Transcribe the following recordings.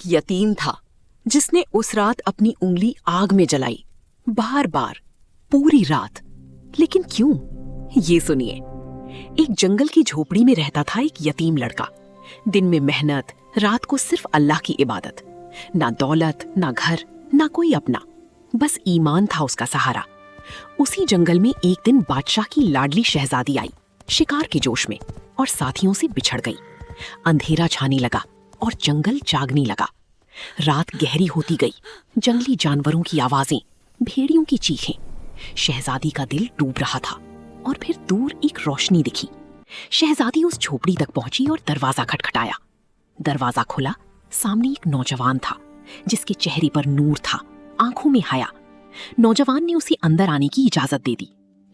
यतीम था जिसने उस रात अपनी उंगली आग में जलाई, बार बार, पूरी रात। लेकिन क्यों? ये सुनिए। एक जंगल की झोपड़ी में रहता था एक यतीम लड़का। दिन में मेहनत, रात को सिर्फ अल्लाह की इबादत। ना दौलत, ना घर, ना कोई अपना, बस ईमान था उसका सहारा। उसी जंगल में एक दिन बादशाह की लाडली शहजादी आई, शिकार के जोश में, और साथियों से बिछड़ गई। अंधेरा छाने लगा और जंगल जागने लगा। रात गहरी होती गई, जंगली जानवरों की आवाजें, भेड़ियों की चीखें। शहजादी का दिल डूब रहा था और फिर दूर एक रोशनी दिखी। शहजादी उस झोपड़ी तक पहुंची और दरवाजा खटखटाया। दरवाजा खुला। सामने एक नौजवान था जिसके चेहरे पर नूर था, आंखों में हया। नौजवान ने उसे अंदर आने की इजाजत दे दी,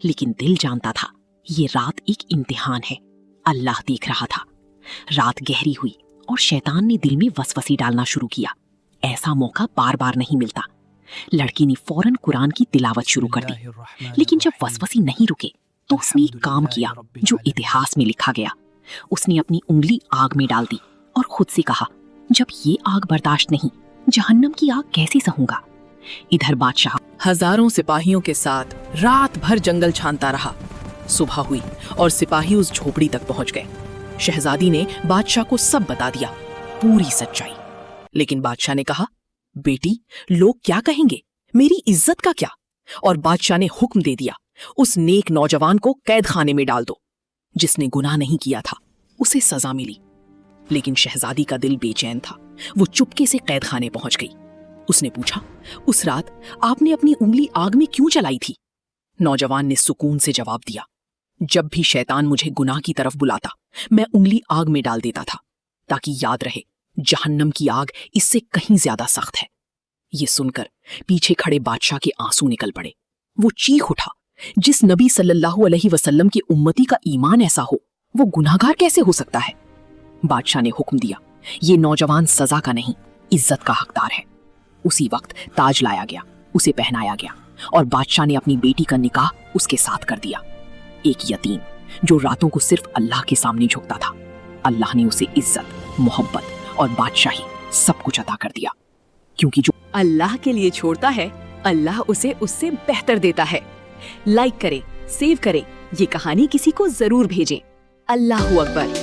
लेकिन दिल जानता था ये रात एक इम्तिहान है। अल्लाह देख रहा था। रात गहरी हुई और शैतान ने दिल में वसवसे डालना शुरू किया। ऐसा मौका बार बार नहीं मिलता। लड़की ने फौरन कुरान की तिलावत शुरू कर दी, लेकिन जब वसवसे नहीं रुके तो उसने एक काम किया जो इतिहास में लिखा गया। उसने अपनी उंगली आग में डाल दी और खुद से कहा, जब ये आग बर्दाश्त नहीं, जहन्नम की आग कैसे सहूंगा। इधर बादशाह हजारों सिपाहियों के साथ रात भर जंगल छानता रहा। सुबह हुई और सिपाही उस झोपड़ी तक पहुंच गए। शहजादी ने बादशाह को सब बता दिया, पूरी सच्चाई। लेकिन बादशाह ने कहा, बेटी, लोग क्या कहेंगे, मेरी इज्जत का क्या? और बादशाह ने हुक्म दे दिया, उस नेक नौजवान को कैद खाने में डाल दो। जिसने गुनाह नहीं किया था उसे सजा मिली। लेकिन शहजादी का दिल बेचैन था। वो चुपके से कैद खाने पहुंच गई। उसने पूछा, उस रात आपने अपनी उंगली आग में क्यों चलाई थी? नौजवान ने सुकून से जवाब दिया, जब भी शैतान मुझे गुनाह की तरफ बुलाता, मैं उंगली आग में डाल देता था, ताकि याद रहे जहन्नम की आग इससे कहीं ज्यादा सख्त है। ये सुनकर पीछे खड़े बादशाह के आंसू निकल पड़े। वो चीख उठा, जिस नबी सल्लल्लाहु अलैहि वसल्लम की उम्मती का ईमान ऐसा हो, वो गुनाहगार कैसे हो सकता है? बादशाह ने हुक्म दिया, ये नौजवान सजा का नहीं, इज्जत का हकदार है। उसी वक्त ताज लाया गया, उसे पहनाया गया और बादशाह ने अपनी बेटी का निकाह उसके साथ कर दिया। एक यतीम जो रातों को सिर्फ अल्लाह के सामने झुकता था, अल्लाह ने उसे इज्जत, मोहब्बत और बादशाही सब कुछ अता कर दिया। क्योंकि जो अल्लाह के लिए छोड़ता है, अल्लाह उसे उससे बेहतर देता है। लाइक करें, सेव करें, ये कहानी किसी को जरूर भेजें। अल्लाहू अकबर।